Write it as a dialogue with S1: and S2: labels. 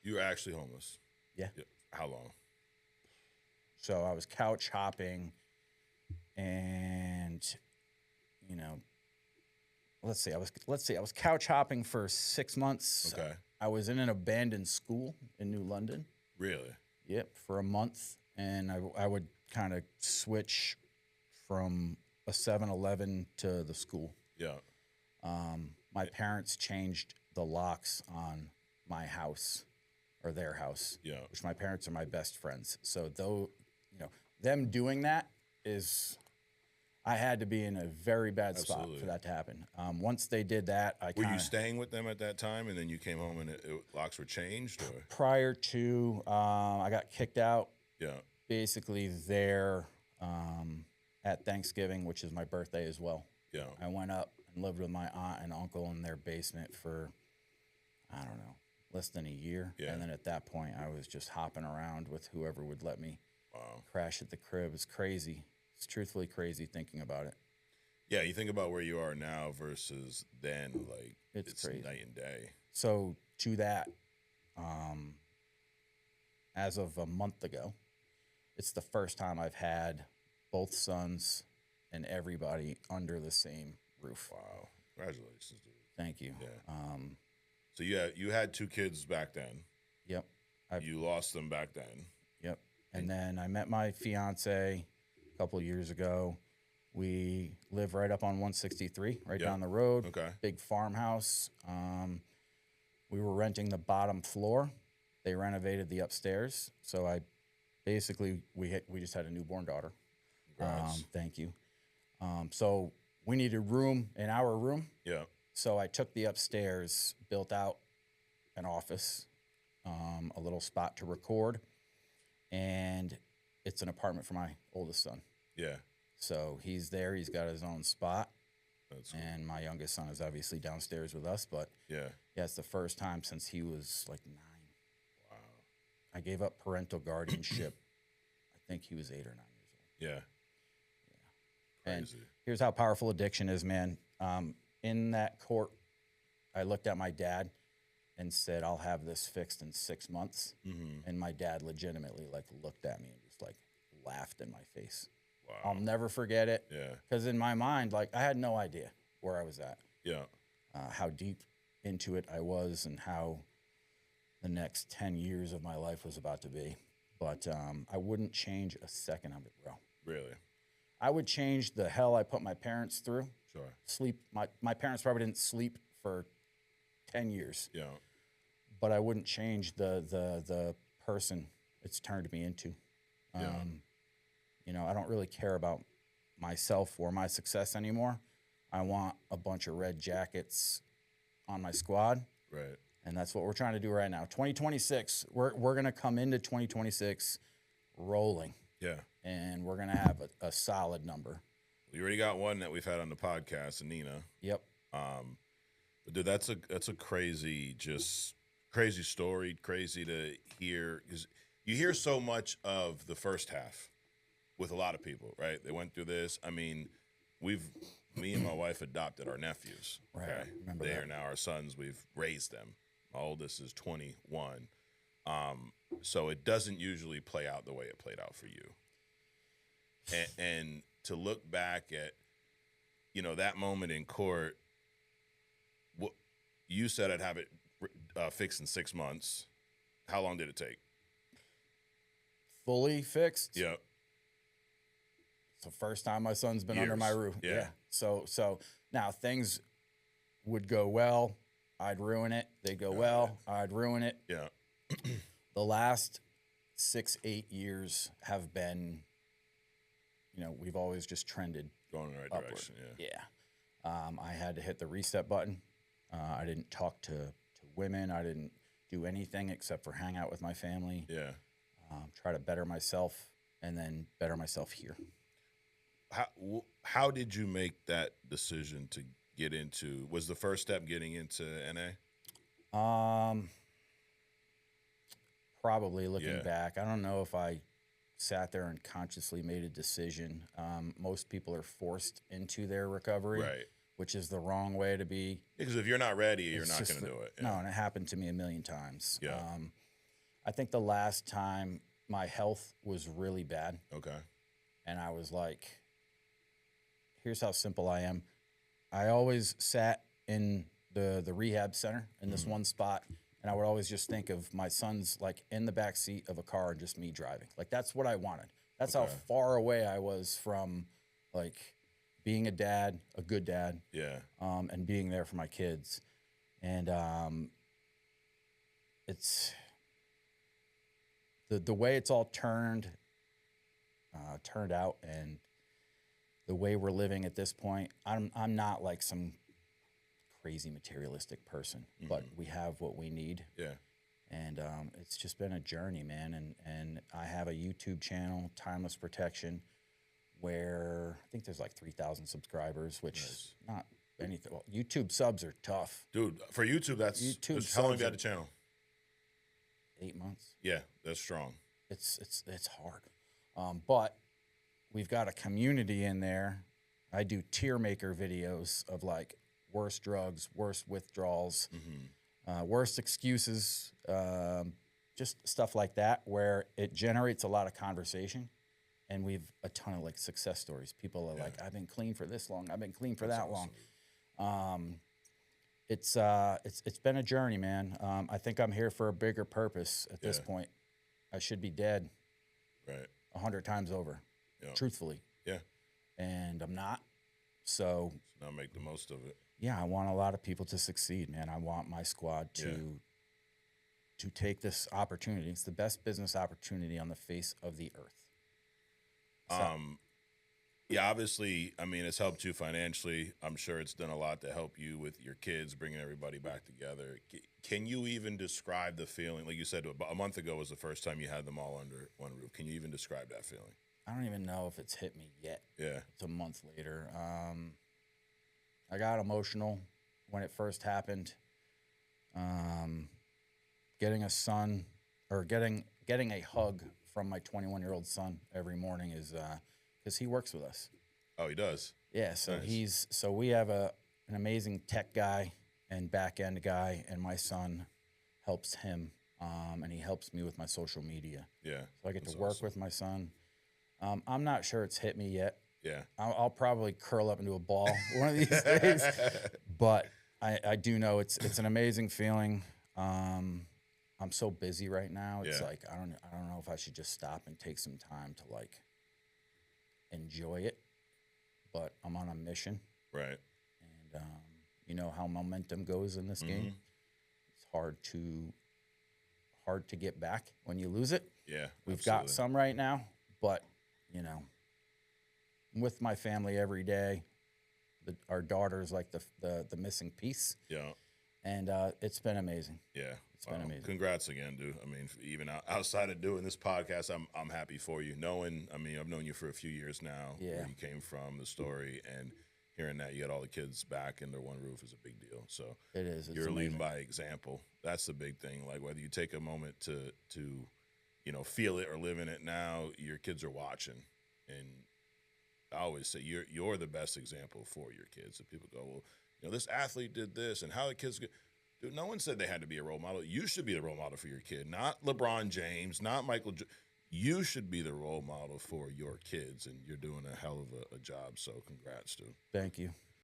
S1: You were actually homeless.
S2: Yeah.
S1: How long?
S2: So I was couch hopping, and you know, let's see, I was couch hopping for 6 months.
S1: Okay.
S2: I was in an abandoned school in New London.
S1: Really?
S2: Yep, for a month, and I would kind of switch from a 7-Eleven to the school.
S1: Yeah.
S2: My parents changed the locks on my house, or their house,
S1: Yeah.
S2: which my parents are my best friends. So though, them doing that is, I had to be in a very bad spot
S1: Absolutely.
S2: for that to happen. Once they did that,
S1: Were you staying with them at that time, and then you came home and locks were changed, or?
S2: prior to, I got kicked out
S1: Yeah.
S2: basically there at Thanksgiving, which is my birthday as well.
S1: Yeah.
S2: I went up and lived with my aunt and uncle in their basement for, I don't know, less than a year.
S1: Yeah.
S2: And then at that point, I was just hopping around with whoever would let me
S1: Wow.
S2: crash at the crib. It's crazy. It's truthfully crazy thinking about it.
S1: Yeah, you think about where you are now versus then, like,
S2: It's crazy.
S1: night and day.
S2: So to that, as of a month ago, it's the first time I've had both sons and everybody under the same roof.
S1: Wow. Congratulations, dude.
S2: Thank you.
S1: Yeah. So you had 2 kids back then.
S2: Yep.
S1: You lost them back then.
S2: Yep. And then I met my fiance a couple of years ago. We live right up on 163, right
S1: Yep.
S2: down the road.
S1: Okay.
S2: Big farmhouse. We were renting the bottom floor. They renovated the upstairs. So we just had a newborn daughter.
S1: Congrats.
S2: Thank you. So we needed room in our room.
S1: Yeah.
S2: So I took the upstairs, built out an office, a little spot to record, and it's an apartment for my oldest son.
S1: Yeah.
S2: So he's there. He's got his own spot.
S1: That's cool.
S2: And my youngest son is obviously downstairs with us. But
S1: Yeah.
S2: yeah, it's the first time since he was like 9.
S1: Wow.
S2: I gave up parental guardianship. I think he was 8 or 9 years old.
S1: Yeah.
S2: And
S1: Crazy.
S2: here's how powerful addiction is, man. In that court, I looked at my dad and said, "I'll have this fixed in 6 months."
S1: Mm-hmm.
S2: And my dad legitimately looked at me and just laughed in my face.
S1: Wow.
S2: I'll never forget it.
S1: Yeah.
S2: Because in my mind, I had no idea where I was at,
S1: Yeah.
S2: how deep into it I was, and how the next 10 years of my life was about to be. But I wouldn't change a second of it, bro.
S1: Really.
S2: I would change the hell I put my parents through.
S1: Sure.
S2: Sleep. My parents probably didn't sleep for 10 years,
S1: Yeah.
S2: but I wouldn't change the person it's turned me into.
S1: Yeah.
S2: I don't really care about myself or my success anymore. I want a bunch of red jackets on my squad,
S1: Right.
S2: and that's what we're trying to do right now. 2026, we're going to come into 2026 rolling,
S1: Yeah.
S2: and we're going to have a solid number.
S1: We already got one that we've had on the podcast, Nina.
S2: Yep.
S1: But dude, that's a crazy story. Crazy to hear, because you hear so much of the first half with a lot of people, right? They went through this. I mean, me and my wife adopted our nephews.
S2: Right,
S1: Okay?
S2: I remember
S1: They
S2: that.
S1: are now our sons. We've raised them. My oldest is 21. So it doesn't usually play out the way it played out for you. And to look back at, that moment in court, what you said I'd have it fixed in 6 months. How long did it take?
S2: Fully fixed.
S1: Yeah.
S2: It's the first time my son's been under my
S1: Years.
S2: roof.
S1: Yeah.
S2: So now things would go well. I'd ruin it. They'd go well. I'd ruin it.
S1: Yeah.
S2: The last 6-8 years have been, we've always just trended
S1: Going in the right
S2: upward.
S1: direction. Yeah.
S2: Yeah. I had to hit the reset button. I didn't talk to women. I didn't do anything except for hang out with my family.
S1: Yeah.
S2: Try to better myself, and then better myself here.
S1: How did you make that decision to get into? Was the first step getting into NA?
S2: Probably looking
S1: Yeah.
S2: back. I don't know if I sat there and consciously made a decision. Most people are forced into their recovery,
S1: Right.
S2: which is the wrong way to be.
S1: Because if you're not ready, you're
S2: It's
S1: not
S2: just
S1: going to do it.
S2: No, and it happened to me a million times.
S1: Yeah.
S2: I think the last time my health was really bad,
S1: Okay.
S2: and I was like, here's how simple I am. I always sat in the rehab center in this one spot, and I would always just think of my son's like in the back seat of a car and just me driving. Like that's what I wanted. That's how far away I was from like being a dad, a good dad,
S1: Yeah.
S2: and being there for my kids. And it's the way it's all turned out, and the way we're living at this point. I'm not like some crazy materialistic person, but we have what we need.
S1: Yeah.
S2: And it's just been a journey, man. And I have a YouTube channel, Timeless Protection, where I think there's like 3,000 subscribers, which is not anything. Well, YouTube subs are tough.
S1: Dude, for YouTube, that's
S2: YouTube
S1: how long you
S2: subs
S1: got
S2: are-
S1: the channel?
S2: 8 months.
S1: Yeah, that's strong.
S2: It's hard, but we've got a community in there. I do tier maker videos of like worst drugs, worst withdrawals, worst excuses, just stuff like that, where it generates a lot of conversation. And we've a ton of like success stories. People are like, I've been clean for this long. I've been clean for that long. It's been a journey, man. I think I'm here for a bigger purpose at this point. I should be dead
S1: Right.
S2: 100 times over, truthfully.
S1: Yeah.
S2: And I'm not. So
S1: Now make the most of it.
S2: yeah, I want a lot of people to succeed, man. I want my squad to take this opportunity. It's the best business opportunity on the face of the earth. So,
S1: Yeah, obviously, I mean, it's helped you financially. I'm sure it's done a lot to help you with your kids, bringing everybody back together. Can you even describe the feeling? Like you said, about a month ago was the first time you had them all under one roof. Can you even describe that feeling?
S2: I don't even know if it's hit me yet.
S1: Yeah.
S2: It's a month later. I got emotional when it first happened. Getting a son, or getting a hug from my 21-year-old son every morning is because he works with us.
S1: Oh, he does?
S2: Yeah, so
S1: Nice.
S2: we have an amazing tech guy and back end guy, and my son helps him, and he helps me with my social media.
S1: Yeah.
S2: So I get
S1: That's
S2: to work
S1: awesome.
S2: with my son. I'm not sure it's hit me yet.
S1: Yeah.
S2: I'll probably curl up into a ball one of these days, but I do know it's an amazing feeling. I'm so busy right now. It's like I don't know if I should just stop and take some time to like enjoy it, but I'm on a mission.
S1: Right.
S2: And you know how momentum goes in this game. It's hard to get back when you lose it.
S1: Yeah.
S2: We've got
S1: absolutely.
S2: some right now, but you know, I'm with my family every day. Our daughter's like the missing piece.
S1: Yeah.
S2: And it's been amazing.
S1: Yeah.
S2: It's been amazing.
S1: Congrats again, dude. I mean, even outside of doing this podcast, I'm happy for you. I've known you for a few years now.
S2: Yeah.
S1: Where you came from, the story, and hearing that you got all the kids back under one roof is a big deal. So
S2: It is. It's
S1: you're leading
S2: amazing.
S1: by example. That's the big thing. Like whether you take a moment to feel it or live in it now, your kids are watching. And I always say you're the best example for your kids. If people go, well, this athlete did this, and how the kids get. Dude, no one said they had to be a role model. You should be the role model for your kid, not LeBron James, not Michael. You should be the role model for your kids, and you're doing a hell of a job. So, congrats, dude.
S2: Thank you.